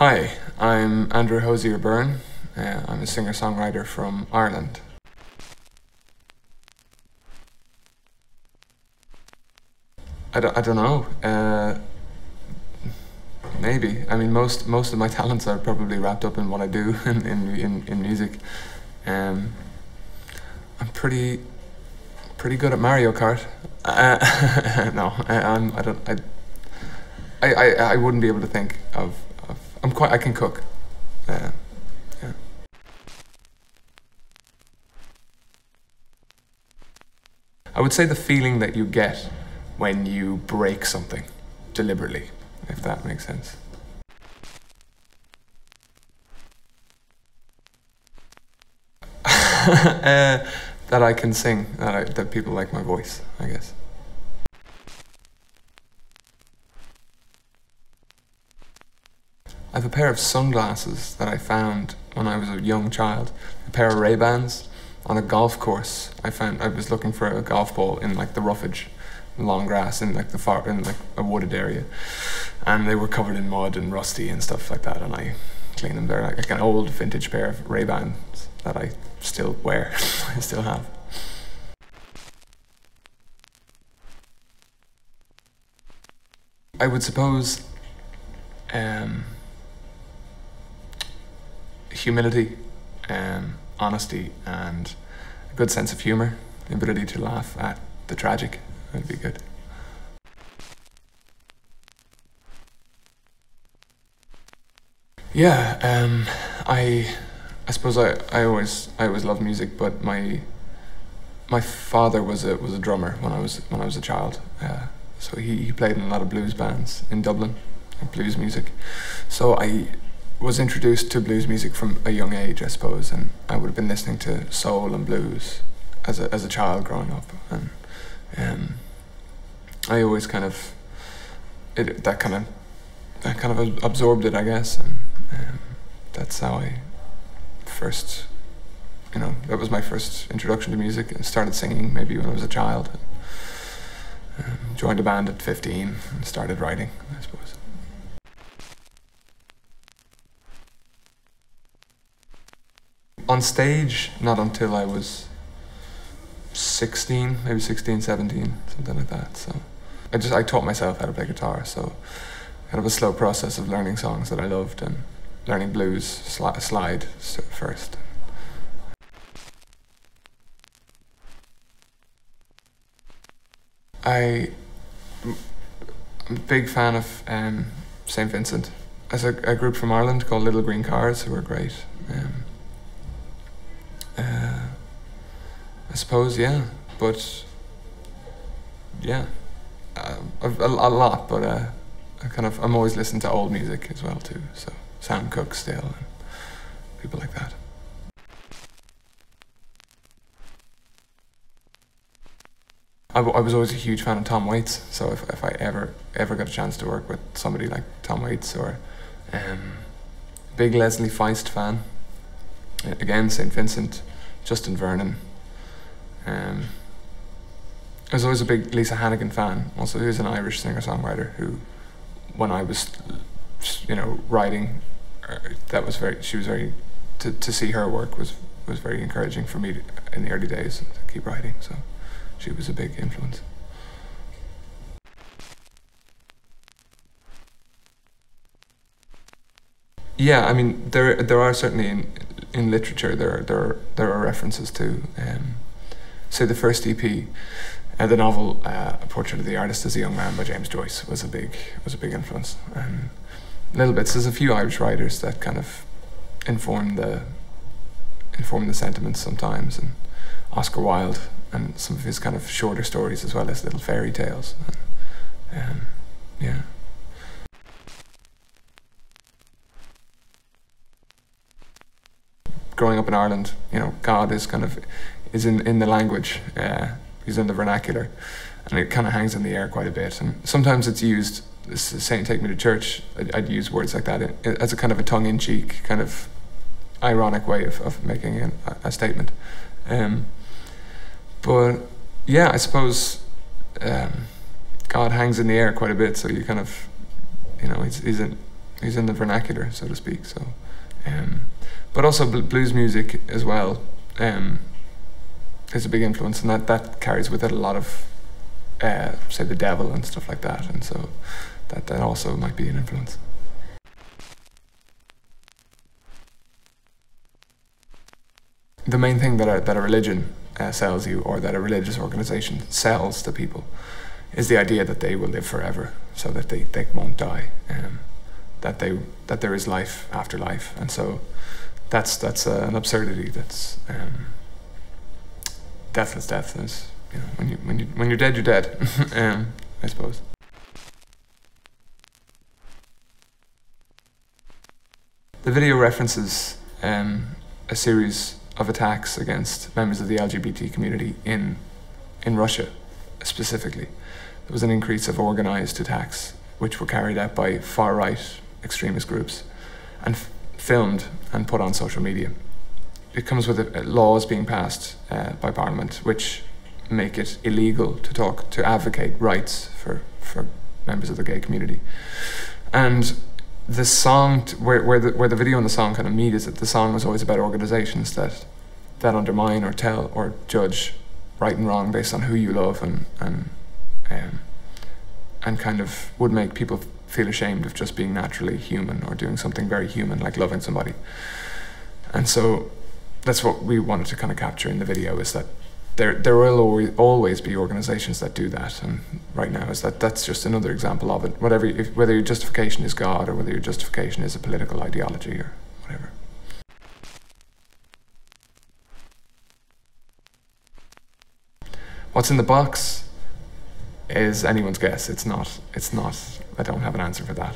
Hi, I'm Andrew Hozier Byrne. I'm a singer-songwriter from Ireland. I don't know. Maybe. I mean, most of my talents are probably wrapped up in what I do in music. I'm pretty good at Mario Kart. No, I wouldn't be able to think of. I can cook. Yeah. I would say the feeling that you get when you break something deliberately, if that makes sense. That I can sing, that people like my voice, I guess. I have a pair of sunglasses that I found when I was a young child, a pair of Ray-Bans on a golf course. I was looking for a golf ball in like the roughage, long grass in like a wooded area, and they were covered in mud and rusty and stuff like that, and I cleaned them. They're like an old vintage pair of Ray-Bans that I still wear. I still have. I would suppose humility, honesty, and a good sense of humour, the ability to laugh at the tragic would be good. Yeah, I suppose I always loved music, but my father was a drummer when I was a child. So he played in a lot of blues bands in Dublin, blues music. So I was introduced to blues music from a young age, I suppose, and I would have been listening to soul and blues as a child growing up, and I always kind of absorbed it, I guess, and that's how I first, that was my first introduction to music. I started singing maybe when I was a child. Joined a band at 15 and started writing, I suppose. On stage, not until I was 16, maybe 16, 17, something like that. So I taught myself how to play guitar, so kind of a slow process of learning songs that I loved and learning blues slide first. I'm a big fan of St. Vincent. As a group from Ireland called Little Green Cars, who are great. I suppose, yeah, but yeah, a lot, but I'm always listening to old music as well too, so Sam Cooke still, and people like that. I was always a huge fan of Tom Waits, so if I ever got a chance to work with somebody like Tom Waits, or big Leslie Feist fan, again St. Vincent, Justin Vernon. I was always a big Lisa Hannigan fan. Also, who's an Irish singer-songwriter who, when I was, writing, to see her work was very encouraging for me in the early days to keep writing. So she was a big influence. Yeah, I mean there are certainly in literature there are references to say the first EP, the novel A Portrait of the Artist as a Young Man by James Joyce was a big influence, and little bits. There's a few Irish writers that kind of inform the sentiments sometimes, and Oscar Wilde and some of his kind of shorter stories as well as little fairy tales. And, yeah. Growing up in Ireland, God is in the language. He's in the vernacular, and it kind of hangs in the air quite a bit. And sometimes it's used. Saying "Take me to church," I'd use words like that as a kind of a tongue-in-cheek, kind of ironic way of making a statement. But yeah, I suppose God hangs in the air quite a bit. So you kind of, he's in the vernacular, so to speak. So, but also blues music as well is a big influence, and that carries with it a lot of say the devil and stuff like that, and so that also might be an influence. The main thing that a religion sells you, or that a religious organization sells to people, is the idea that they will live forever, so that they won't die, that there is life after life, and so that's an absurdity. That's deathless death is, you know, when you're dead, you're dead. I suppose. The video references a series of attacks against members of the LGBT community in Russia, specifically. There was an increase of organised attacks which were carried out by far-right extremist groups and filmed and put on social media. It comes with laws being passed by Parliament which make it illegal to advocate rights for members of the gay community. And the song, where the video and the song kind of meet, is that the song was always about organisations that undermine or tell or judge right and wrong based on who you love, and kind of would make people feel ashamed of just being naturally human or doing something very human like loving somebody. And so that's what we wanted to kind of capture in the video, is that there will always be organisations that do that, and right now that's just another example of it. Whether your justification is God, or whether your justification is a political ideology or whatever. What's in the box is anyone's guess. It's not. I don't have an answer for that.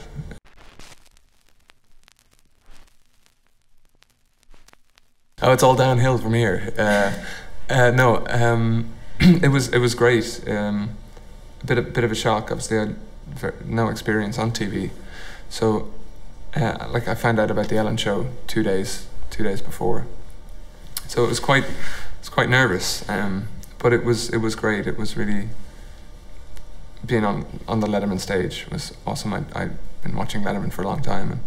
Oh, it's all downhill from here. No, it was great. A bit of a shock. Obviously, I had no experience on TV, so like I found out about the Ellen show 2 days before, so it was quite nervous. But it was great. It was really, being on the Letterman stage was awesome. I'd been watching Letterman for a long time, and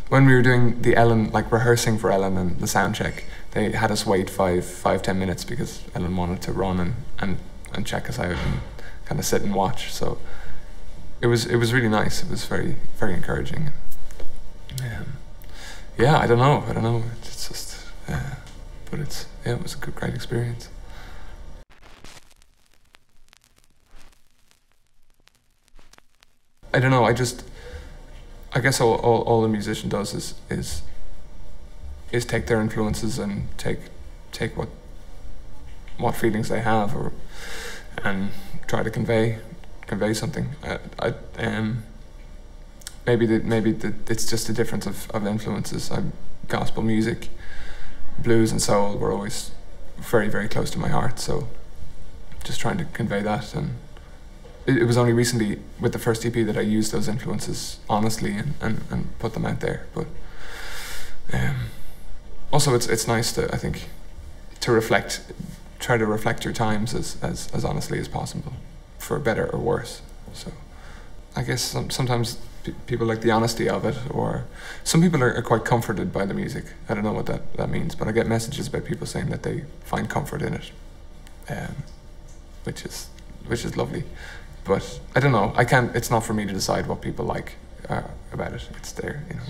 when we were doing the Ellen, like rehearsing for Ellen and the sound check, they had us wait 5-10 minutes because Ellen wanted to run and check us out and kind of sit and watch. So it was really nice. It was very, very encouraging. Yeah, I don't know. It's just, but it was a great experience. I don't know. I guess all a musician does is take their influences and take what feelings they have, and try to convey something. Maybe it's just a difference of influences. Gospel music, blues and soul were always very, very close to my heart, so just trying to convey that. And it was only recently with the first EP that I used those influences honestly and put them out there. But also it's nice to, I think, try to reflect your times as honestly as possible, for better or worse. So I guess sometimes people like the honesty of it, or some people are quite comforted by the music. I don't know what that means, but I get messages about people saying that they find comfort in it, which is lovely. But I don't know. It's not for me to decide what people like about it. It's there, you know.